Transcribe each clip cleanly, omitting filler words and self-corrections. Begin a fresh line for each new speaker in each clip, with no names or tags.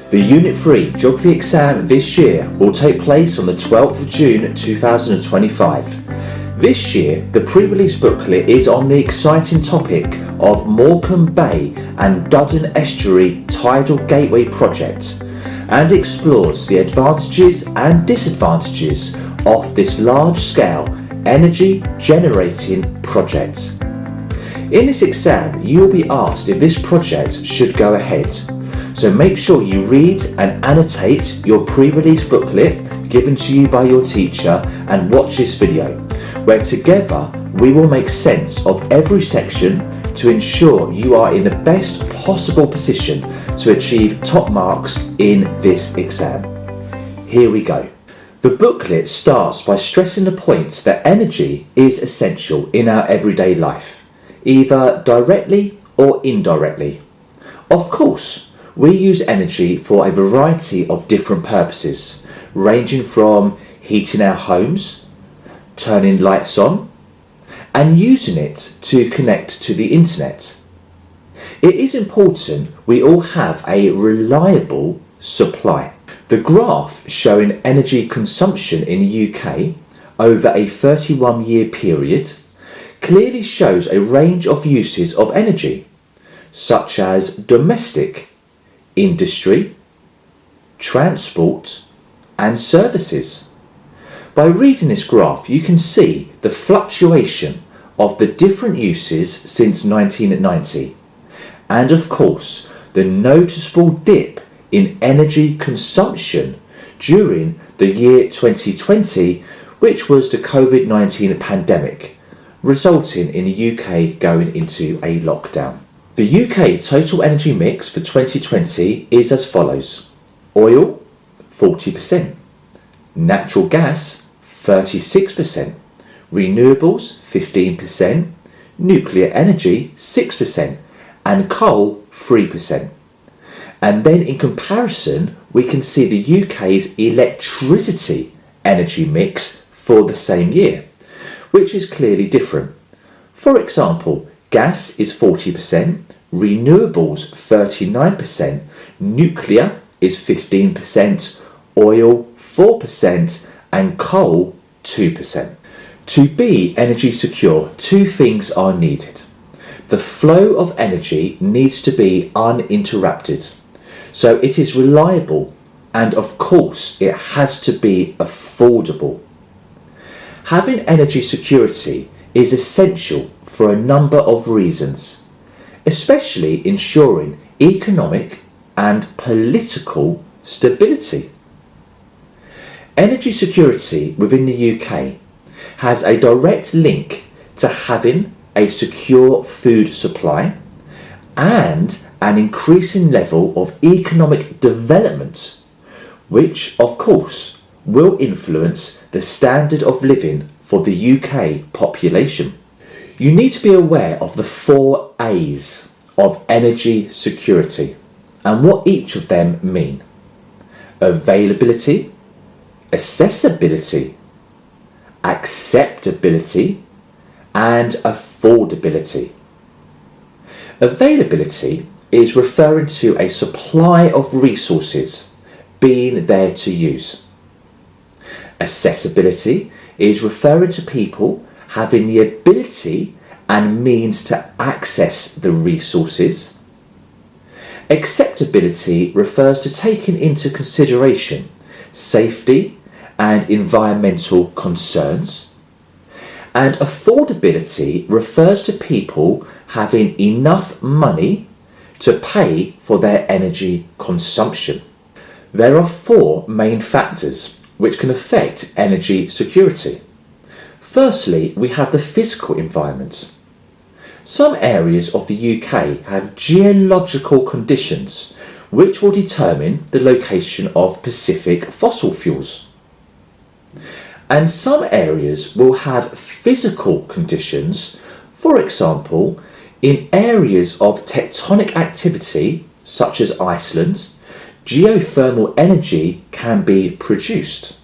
The Unit 3 Geography exam this year will take place on the 12th of June 2025. This year, the pre-release booklet is on the exciting topic of Morecambe Bay and Duddon Estuary Tidal Gateway project and explores the advantages and disadvantages of this large-scale energy generating project. In this exam, you will be asked if this project should go ahead. So make sure you read and annotate your pre-release booklet given to you by your teacher and watch this video, where together we will make sense of every section to ensure you are in the best possible position to achieve top marks in this exam. Here we go. The booklet starts by stressing the point that energy is essential in our everyday life, either directly or indirectly. Of course, we use energy for a variety of different purposes, ranging from heating our homes, turning lights on, and using it to connect to the internet. It is important we all have a reliable supply. The graph showing energy consumption in the UK over a 31-year period clearly shows a range of uses of energy, such as domestic, industry, transport, and services. By reading this graph, you can see the fluctuation of the different uses since 1990, and of course, the noticeable dip in energy consumption during the year 2020, which was the COVID-19 pandemic, resulting in the UK going into a lockdown. The UK total energy mix for 2020 is as follows: oil 40%, natural gas 36%, renewables 15%, nuclear energy 6%, and coal 3%. And then in comparison, we can see the UK's electricity energy mix for the same year, which is clearly different. For example, gas is 40%, renewables 39%, nuclear is 15%, oil 4%, and coal 2%. To be energy secure, two things are needed. The flow of energy needs to be uninterrupted, so it is reliable, and of course it has to be affordable. Having energy security is essential for a number of reasons, especially ensuring economic and political stability. Energy security within the UK has a direct link to having a secure food supply and an increasing level of economic development, which of course will influence the standard of living for the UK population. You need to be aware of the 4 A's of energy security and what each of them mean: availability, accessibility, acceptability, and affordability. Availability is referring to a supply of resources being there to use. Accessibility is referring to people having the ability and means to access the resources. Acceptability refers to taking into consideration safety and environmental concerns. And affordability refers to people having enough money to pay for their energy consumption. There are 4 main factors which can affect energy security. Firstly, we have the physical environment. Some areas of the UK have geological conditions which will determine the location of specific fossil fuels. And some areas will have physical conditions. For example, in areas of tectonic activity, such as Iceland, geothermal energy can be produced.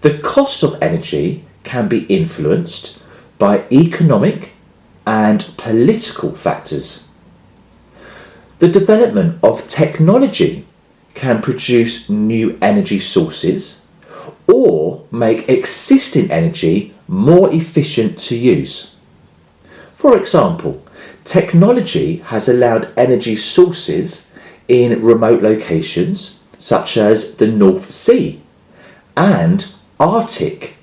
The cost of energy can be influenced by economic and political factors. The development of technology can produce new energy sources or make existing energy more efficient to use. For example, technology has allowed energy sources in remote locations such as the North Sea and Arctic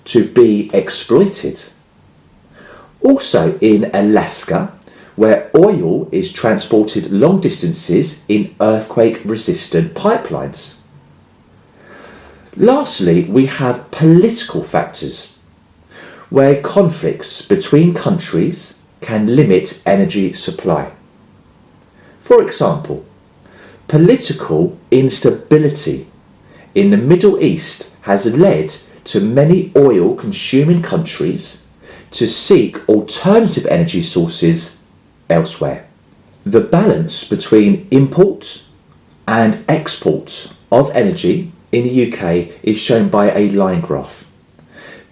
to be exploited. Also in Alaska, where oil is transported long distances in earthquake-resistant pipelines. Lastly, we have political factors, where conflicts between countries can limit energy supply. For example, political instability in the Middle East has led to many oil-consuming countries to seek alternative energy sources elsewhere. The balance between import and export of energy in the UK is shown by a line graph.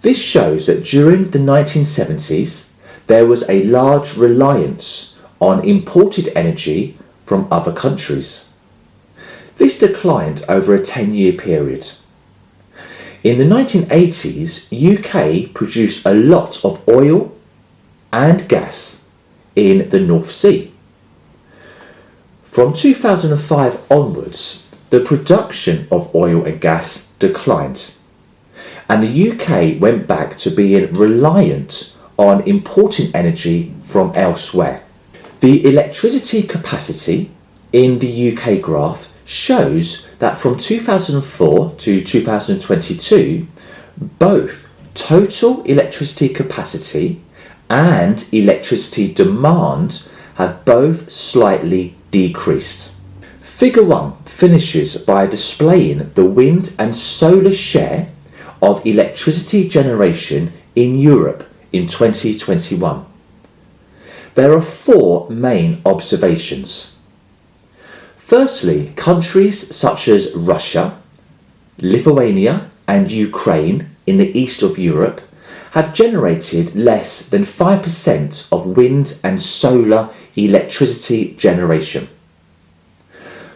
This shows that during the 1970s there was a large reliance on imported energy from other countries. This declined over a 10-year period. In the 1980s, UK produced a lot of oil and gas in the North Sea. From 2005 onwards, the production of oil and gas declined, and the UK went back to being reliant on importing energy from elsewhere. The electricity capacity in the UK graph shows that from 2004 to 2022, both total electricity capacity and electricity demand have both slightly decreased. Figure 1 finishes by displaying the wind and solar share of electricity generation in Europe in 2021. There are 4 main observations. Firstly, countries such as Russia, Lithuania and Ukraine in the east of Europe have generated less than 5% of wind and solar electricity generation.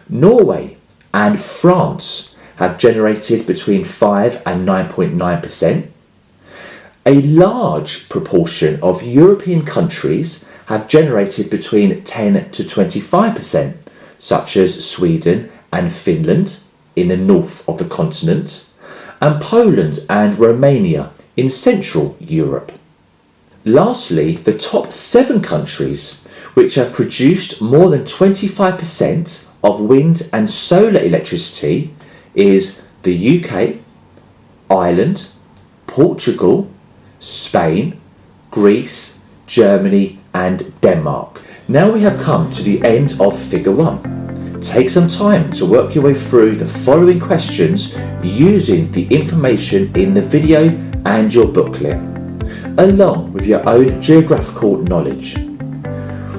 Norway and France have generated between 5 and 9.9%. A large proportion of European countries have generated between 10 to 25%, such as Sweden and Finland in the north of the continent, and Poland and Romania in Central Europe. Lastly, the top 7 countries which have produced more than 25% of wind and solar electricity is the UK, Ireland, Portugal, Spain, Greece, Germany and Denmark. Now we have come to the end of figure 1. Take some time to work your way through the following questions using the information in the video and your booklet, along with your own geographical knowledge.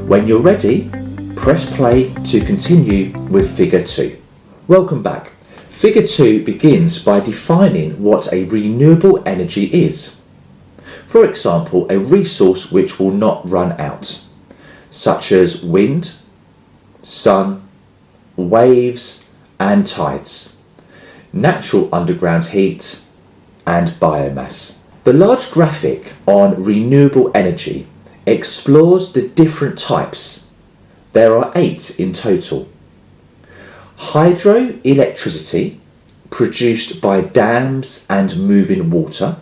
When you're ready, press play to continue with figure 2. Welcome back. Figure 2 begins by defining what a renewable energy is. For example, a resource which will not run out, such as wind, sun, waves and tides, natural underground heat and biomass. The large graphic on renewable energy explores the different types. There are 8 in total. Hydroelectricity, produced by dams and moving water.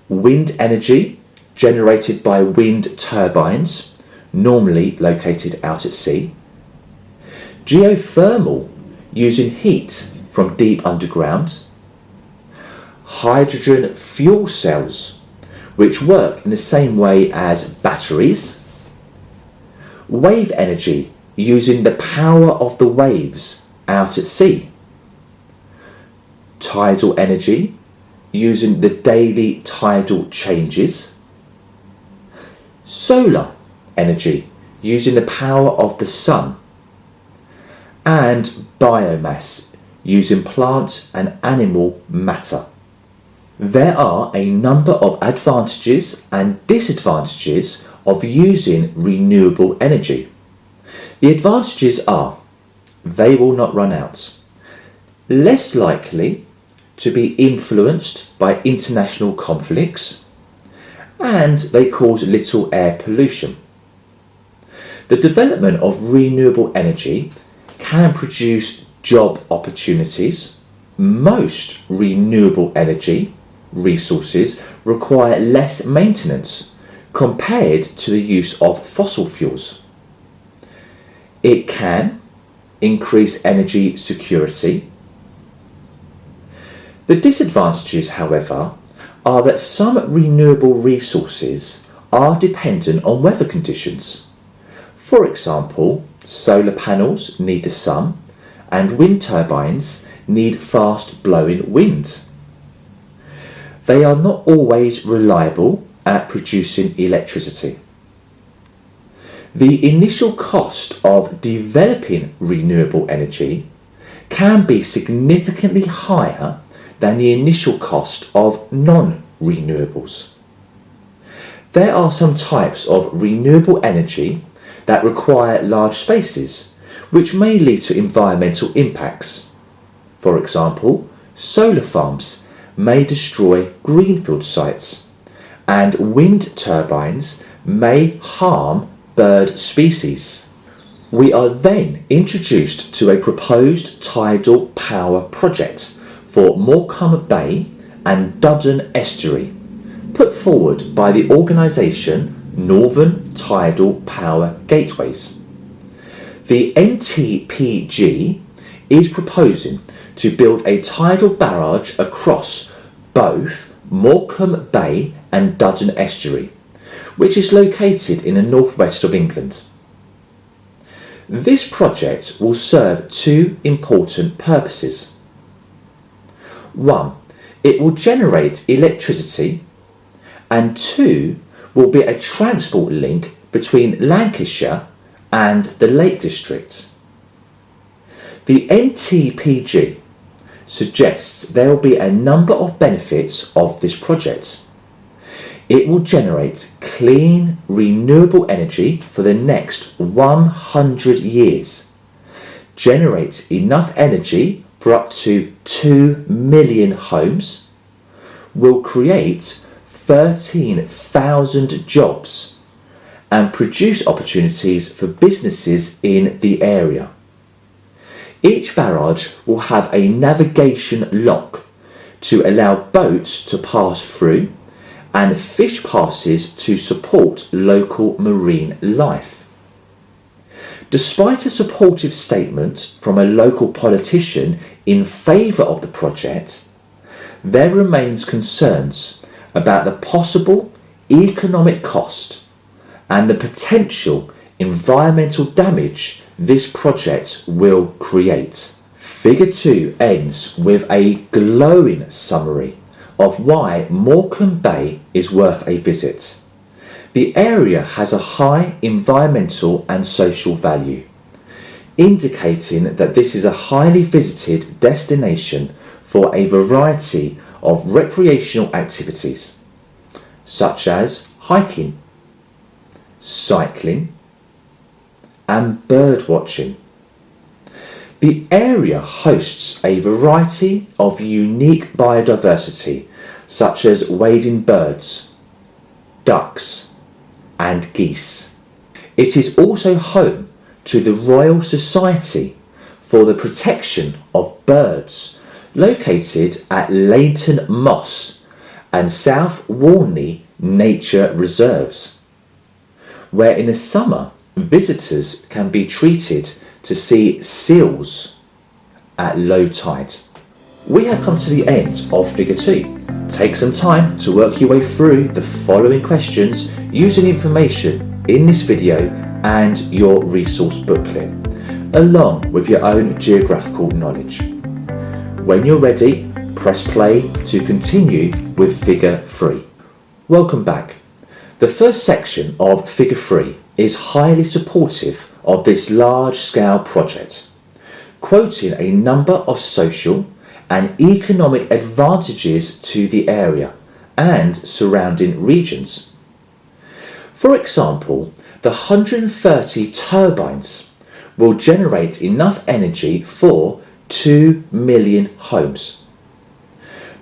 Wind energy, generated by wind turbines, normally located out at sea. Geothermal, using heat from deep underground. Hydrogen fuel cells, which work in the same way as batteries. Wave energy, using the power of the waves out at sea. Tidal energy, using the daily tidal changes. Solar energy, using the power of the sun. And biomass, using plant and animal matter. There are a number of advantages and disadvantages of using renewable energy. The advantages are they will not run out, less likely to be influenced by international conflicts, and they cause little air pollution. The development of renewable energy can produce job opportunities. Most renewable energy resources require less maintenance compared to the use of fossil fuels. It can increase energy security. The disadvantages, however, are that some renewable resources are dependent on weather conditions. For example, solar panels need the sun and wind turbines need fast-blowing wind. They are not always reliable at producing electricity. The initial cost of developing renewable energy can be significantly higher than the initial cost of non-renewables. There are some types of renewable energy that require large spaces, which may lead to environmental impacts. For example, solar farms may destroy greenfield sites, and wind turbines may harm bird species. We are then introduced to a proposed tidal power project for Morecambe Bay and Duddon Estuary, put forward by the organisation Northern Tidal Power Gateways. The NTPG is proposing to build a tidal barrage across both Morecambe Bay and Duddon Estuary, which is located in the northwest of England. This project will serve two important purposes. One, it will generate electricity, and two, will be a transport link between Lancashire and the Lake District. The NTPG suggests there will be a number of benefits of this project. It will generate clean, renewable energy for the next 100 years, generate enough energy for up to 2 million homes, will create 13,000 jobs, and produce opportunities for businesses in the area. Each barrage will have a navigation lock to allow boats to pass through and fish passes to support local marine life. Despite a supportive statement from a local politician in favour of the project, there remains concerns about the possible economic cost and the potential environmental damage this project will create. Figure 2 ends with a glowing summary of why Morecambe Bay is worth a visit. The area has a high environmental and social value, indicating that this is a highly visited destination for a variety of recreational activities, such as hiking, cycling, and bird watching. The area hosts a variety of unique biodiversity, such as wading birds, ducks, and geese. It is also home to the Royal Society for the Protection of Birds, located at Leighton Moss and South Warney Nature Reserves, where in the summer visitors can be treated to see seals at low tide. We have come to the end of Figure 2. Take some time to work your way through the following questions using information in this video and your resource booklet, along with your own geographical knowledge. When you're ready, press play to continue with Figure 3. Welcome back. The first section of Figure 3 is highly supportive of this large-scale project, quoting a number of social and economic advantages to the area and surrounding regions. For example, the 130 turbines will generate enough energy for 2 million homes.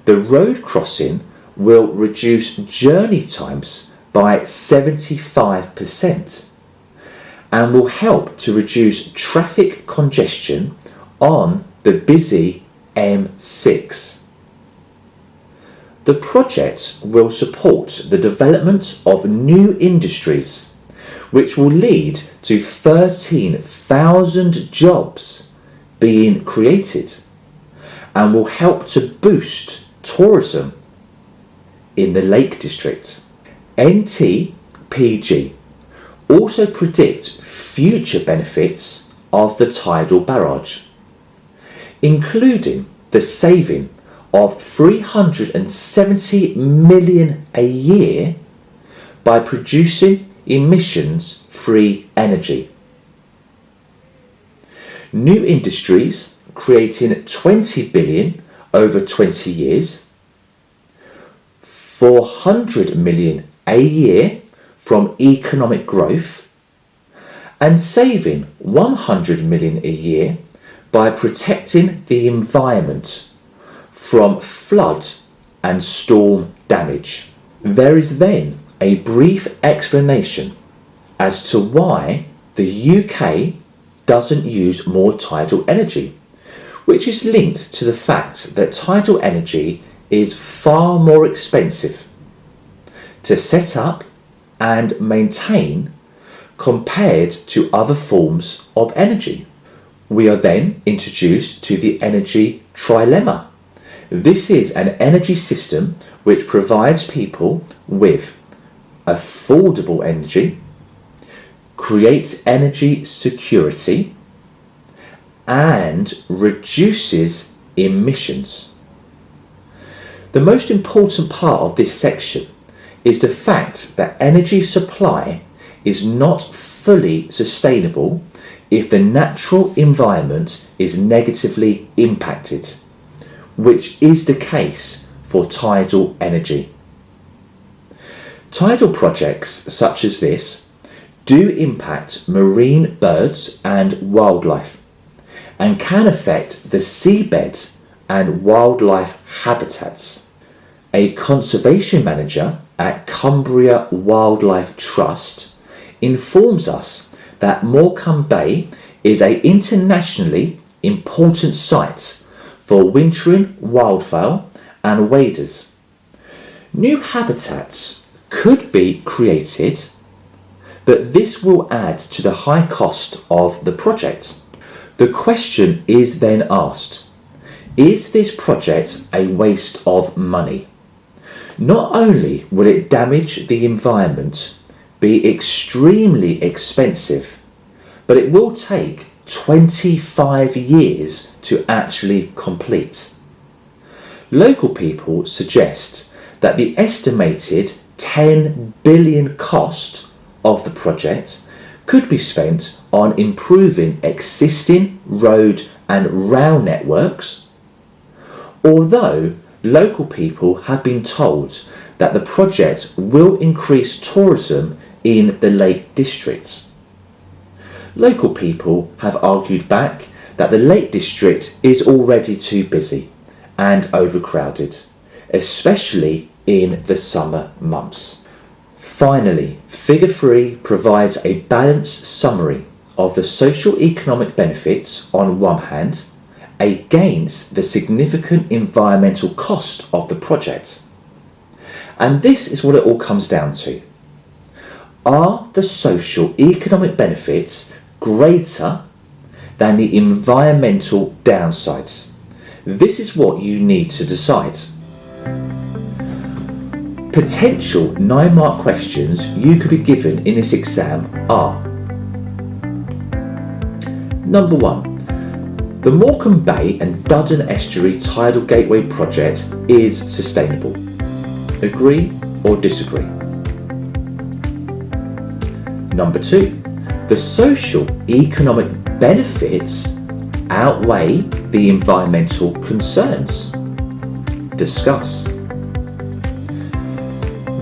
The road crossing will reduce journey times by 75% and will help to reduce traffic congestion on the busy M6. The project will support the development of new industries, which will lead to 13,000 jobs being created and will help to boost tourism in the Lake District. NTPG also predict future benefits of the tidal barrage, including the saving of 370 million a year by producing emissions-free energy. New industries creating 20 billion over 20 years, 400 million a year from economic growth, and saving 100 million a year by protecting the environment from flood and storm damage. There is then a brief explanation as to why the UK doesn't use more tidal energy, which is linked to the fact that tidal energy is far more expensive to set up and maintain compared to other forms of energy. We are then introduced to the energy trilemma. This is an energy system which provides people with affordable energy, creates energy security, and reduces emissions. The most important part of this section is the fact that energy supply is not fully sustainable if the natural environment is negatively impacted, which is the case for tidal energy. Tidal projects such as this do impact marine birds and wildlife and can affect the seabed and wildlife habitats. A conservation manager at Cumbria Wildlife Trust informs us that Morecambe Bay is an internationally important site for wintering wildfowl and waders. New habitats could be created, but this will add to the high cost of the project. The question is then asked, is this project a waste of money? Not only will it damage the environment, be extremely expensive, but it will take 25 years to actually complete. Local people suggest that the estimated 10 billion cost of the project could be spent on improving existing road and rail networks, although local people have been told that the project will increase tourism in the Lake District. Local people have argued back that the Lake District is already too busy and overcrowded, especially in the summer months. Finally, Figure 3 provides a balanced summary of the socio-economic benefits on one hand against the significant environmental cost of the project. And this is what it all comes down to. Are the socio-economic benefits greater than the environmental downsides? This is what you need to decide. Potential 9-mark questions you could be given in this exam are: Number 1. The Morecambe Bay and Duddon Estuary Tidal Gateway project is sustainable. Agree or disagree? Number 2. The social economic benefits outweigh the environmental concerns. Discuss.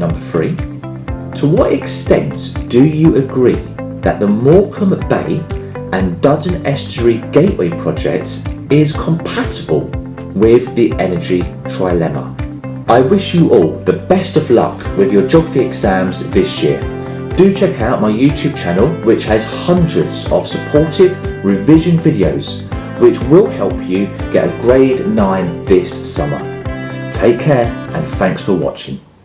Number 3. To what extent do you agree that the Morecambe Bay and Duddon Estuary Gateway project is compatible with the energy trilemma. I wish you all the best of luck with your geography exams this year. Do check out my YouTube channel, which has hundreds of supportive revision videos which will help you get a grade 9 this summer. Take care and thanks for watching.